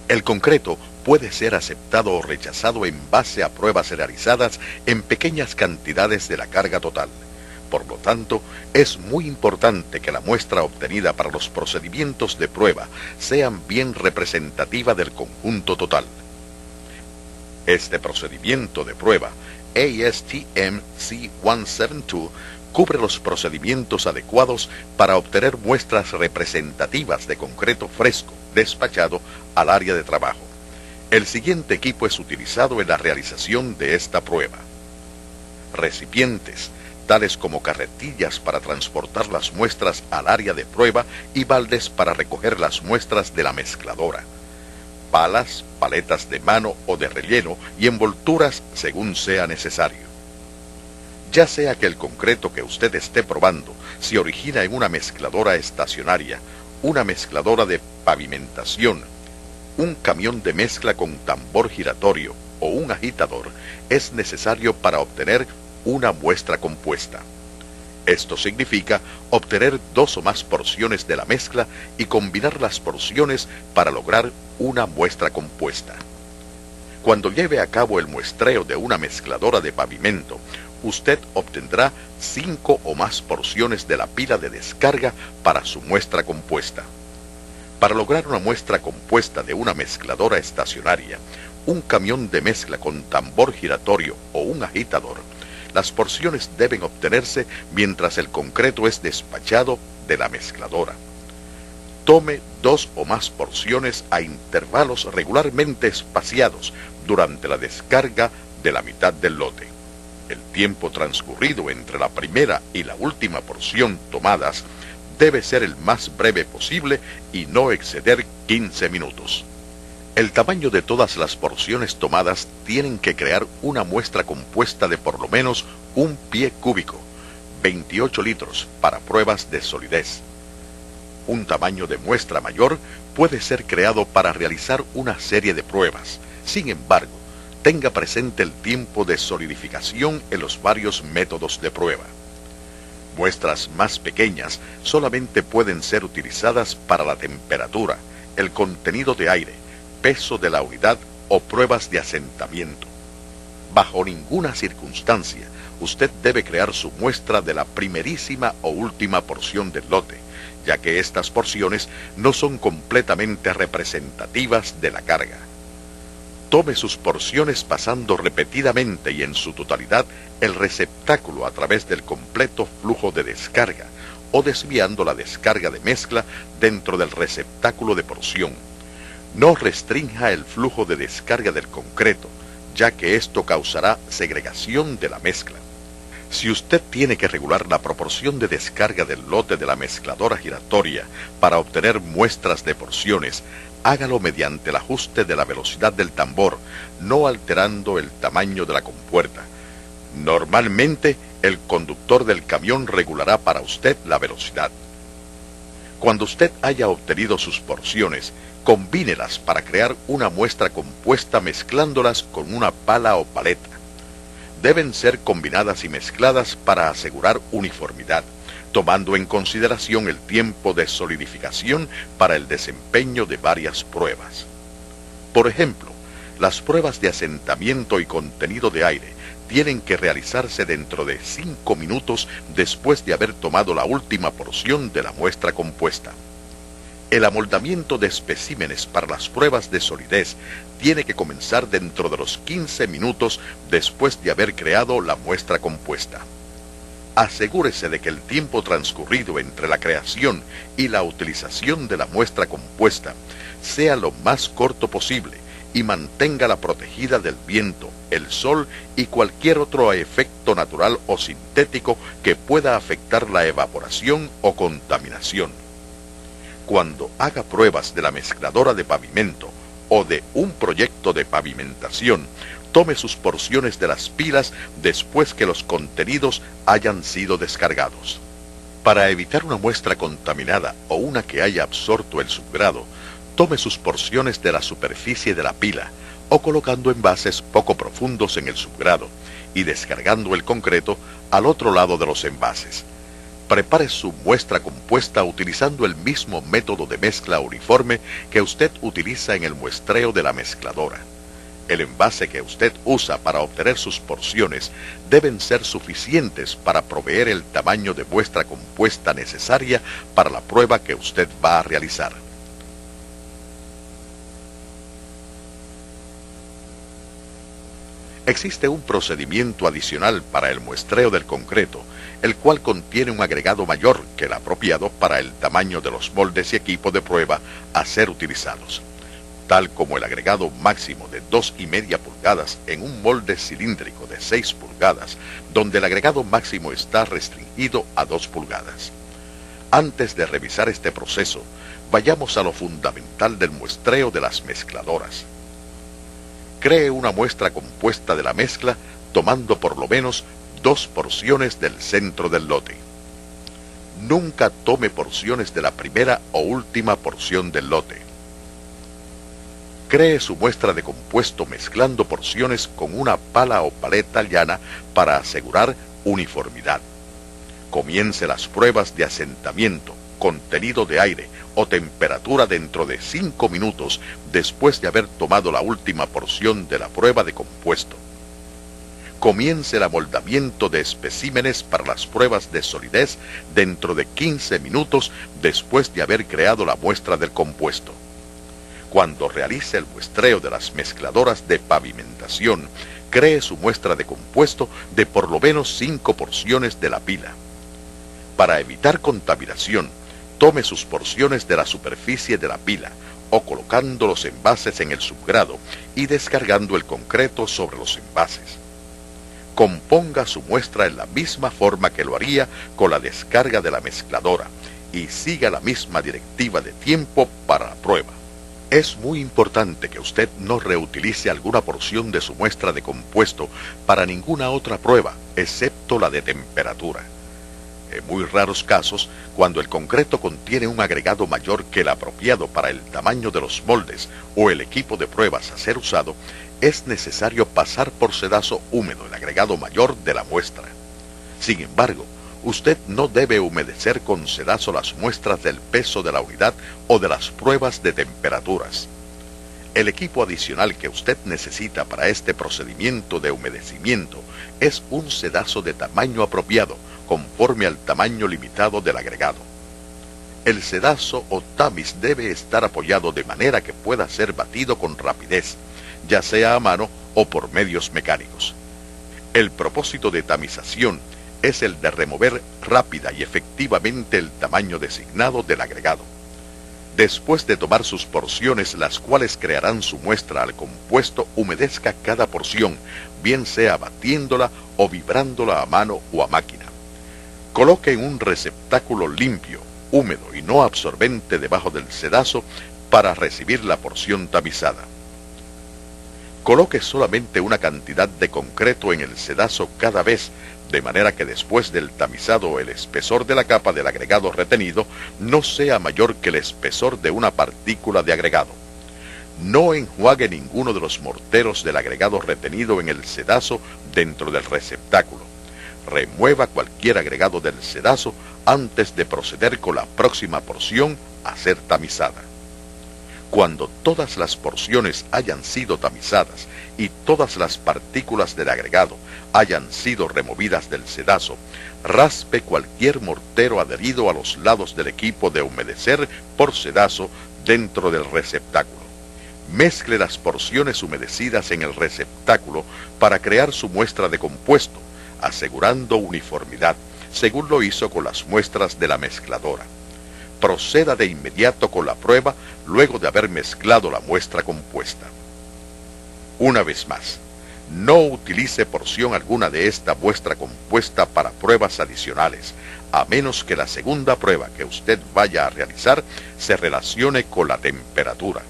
El concreto puede ser aceptado o rechazado en base a pruebas realizadas en pequeñas cantidades de la carga total. Por lo tanto, es muy importante que la muestra obtenida para los procedimientos de prueba sean bien representativa del conjunto total. Este procedimiento de prueba, ASTM C172, cubre los procedimientos adecuados para obtener muestras representativas de concreto fresco despachado al área de trabajo. El siguiente equipo es utilizado en la realización de esta prueba. Recipientes, tales como carretillas para transportar las muestras al área de prueba y baldes para recoger las muestras de la mezcladora. Palas, paletas de mano o de relleno y envolturas según sea necesario. Ya sea que el concreto que usted esté probando se origina en una mezcladora estacionaria, una mezcladora de pavimentación, un camión de mezcla con tambor giratorio o un agitador, es necesario para obtener una muestra compuesta. Esto significa obtener 2 o más porciones de la mezcla y combinar las porciones para lograr una muestra compuesta. Cuando lleve a cabo el muestreo de una mezcladora de pavimento, usted obtendrá 5 o más porciones de la pila de descarga para su muestra compuesta. Para lograr una muestra compuesta de una mezcladora estacionaria, un camión de mezcla con tambor giratorio o un agitador, las porciones deben obtenerse mientras el concreto es despachado de la mezcladora. Tome 2 o más porciones a intervalos regularmente espaciados durante la descarga de la mitad del lote. El tiempo transcurrido entre la primera y la última porción tomadas debe ser el más breve posible y no exceder 15 minutos. El tamaño de todas las porciones tomadas tienen que crear una muestra compuesta de por lo menos 1 pie cúbico, 28 litros para pruebas de solidez. Un tamaño de muestra mayor puede ser creado para realizar una serie de pruebas. Sin embargo, tenga presente el tiempo de solidificación en los varios métodos de prueba. Muestras más pequeñas solamente pueden ser utilizadas para la temperatura, el contenido de aire, peso de la unidad o pruebas de asentamiento. Bajo ninguna circunstancia, usted debe crear su muestra de la primerísima o última porción del lote, ya que estas porciones no son completamente representativas de la carga. Tome sus porciones pasando repetidamente y en su totalidad el receptáculo a través del completo flujo de descarga o desviando la descarga de mezcla dentro del receptáculo de porción. No restrinja el flujo de descarga del concreto, ya que esto causará segregación de la mezcla. Si usted tiene que regular la proporción de descarga del lote de la mezcladora giratoria para obtener muestras de porciones, hágalo mediante el ajuste de la velocidad del tambor, no alterando el tamaño de la compuerta. Normalmente, el conductor del camión regulará para usted la velocidad. Cuando usted haya obtenido sus porciones, combínelas para crear una muestra compuesta mezclándolas con una pala o paleta. Deben ser combinadas y mezcladas para asegurar uniformidad, tomando en consideración el tiempo de solidificación para el desempeño de varias pruebas. Por ejemplo, las pruebas de asentamiento y contenido de aire tienen que realizarse dentro de 5 minutos después de haber tomado la última porción de la muestra compuesta. El amoldamiento de especímenes para las pruebas de solidez tiene que comenzar dentro de los 15 minutos después de haber creado la muestra compuesta. Asegúrese de que el tiempo transcurrido entre la creación y la utilización de la muestra compuesta sea lo más corto posible y manténgala protegida del viento, el sol y cualquier otro efecto natural o sintético que pueda afectar la evaporación o contaminación. Cuando haga pruebas de la mezcladora de pavimento o de un proyecto de pavimentación, tome sus porciones de las pilas después que los contenidos hayan sido descargados. Para evitar una muestra contaminada o una que haya absorto el subgrado, tome sus porciones de la superficie de la pila o colocando envases poco profundos en el subgrado y descargando el concreto al otro lado de los envases. Prepare su muestra compuesta utilizando el mismo método de mezcla uniforme que usted utiliza en el muestreo de la mezcladora. El envase que usted usa para obtener sus porciones deben ser suficientes para proveer el tamaño de muestra compuesta necesaria para la prueba que usted va a realizar. Existe un procedimiento adicional para el muestreo del concreto, el cual contiene un agregado mayor que el apropiado para el tamaño de los moldes y equipos de prueba a ser utilizados, tal como el agregado máximo de 2,5 pulgadas en un molde cilíndrico de 6 pulgadas, donde el agregado máximo está restringido a 2 pulgadas. Antes de revisar este proceso, vayamos a lo fundamental del muestreo de las mezcladoras. Cree una muestra compuesta de la mezcla tomando por lo menos 2 porciones del centro del lote. Nunca tome porciones de la primera o última porción del lote. Cree su muestra de compuesto mezclando porciones con una pala o paleta llana para asegurar uniformidad. Comience las pruebas de asentamiento, contenido de aire o temperatura dentro de 5 minutos después de haber tomado la última porción de la prueba de compuesto. Comience el amoldamiento de especímenes para las pruebas de solidez dentro de 15 minutos después de haber creado la muestra del compuesto. Cuando realice el muestreo de las mezcladoras de pavimentación, cree su muestra de compuesto de por lo menos 5 porciones de la pila. Para evitar contaminación, tome sus porciones de la superficie de la pila o colocando los envases en el subgrado y descargando el concreto sobre los envases. Componga su muestra en la misma forma que lo haría con la descarga de la mezcladora y siga la misma directiva de tiempo para la prueba. Es muy importante que usted no reutilice alguna porción de su muestra de compuesto para ninguna otra prueba, excepto la de temperatura. En muy raros casos, cuando el concreto contiene un agregado mayor que el apropiado para el tamaño de los moldes o el equipo de pruebas a ser usado, es necesario pasar por sedazo húmedo el agregado mayor de la muestra. Sin embargo, usted no debe humedecer con sedazo las muestras del peso de la unidad o de las pruebas de temperaturas. El equipo adicional que usted necesita para este procedimiento de humedecimiento es un sedazo de tamaño apropiado, conforme al tamaño limitado del agregado. El sedazo o tamiz debe estar apoyado de manera que pueda ser batido con rapidez, ya sea a mano o por medios mecánicos. El propósito de tamización es el de remover rápida y efectivamente el tamaño designado del agregado. Después de tomar sus porciones, las cuales crearán su muestra al compuesto, humedezca cada porción, bien sea batiéndola o vibrándola a mano o a máquina. Coloque en un receptáculo limpio, húmedo y no absorbente debajo del sedazo para recibir la porción tamizada. Coloque solamente una cantidad de concreto en el sedazo cada vez, de manera que después del tamizado el espesor de la capa del agregado retenido no sea mayor que el espesor de una partícula de agregado. No enjuague ninguno de los morteros del agregado retenido en el sedazo dentro del receptáculo. Remueva cualquier agregado del sedazo antes de proceder con la próxima porción a ser tamizada. Cuando todas las porciones hayan sido tamizadas y todas las partículas del agregado hayan sido removidas del sedazo, raspe cualquier mortero adherido a los lados del equipo de humedecer por sedazo dentro del receptáculo. Mezcle las porciones humedecidas en el receptáculo para crear su muestra de compuesto, asegurando uniformidad, según lo hizo con las muestras de la mezcladora. Proceda de inmediato con la prueba luego de haber mezclado la muestra compuesta. Una vez más, no utilice porción alguna de esta muestra compuesta para pruebas adicionales, a menos que la segunda prueba que usted vaya a realizar se relacione con la temperatura.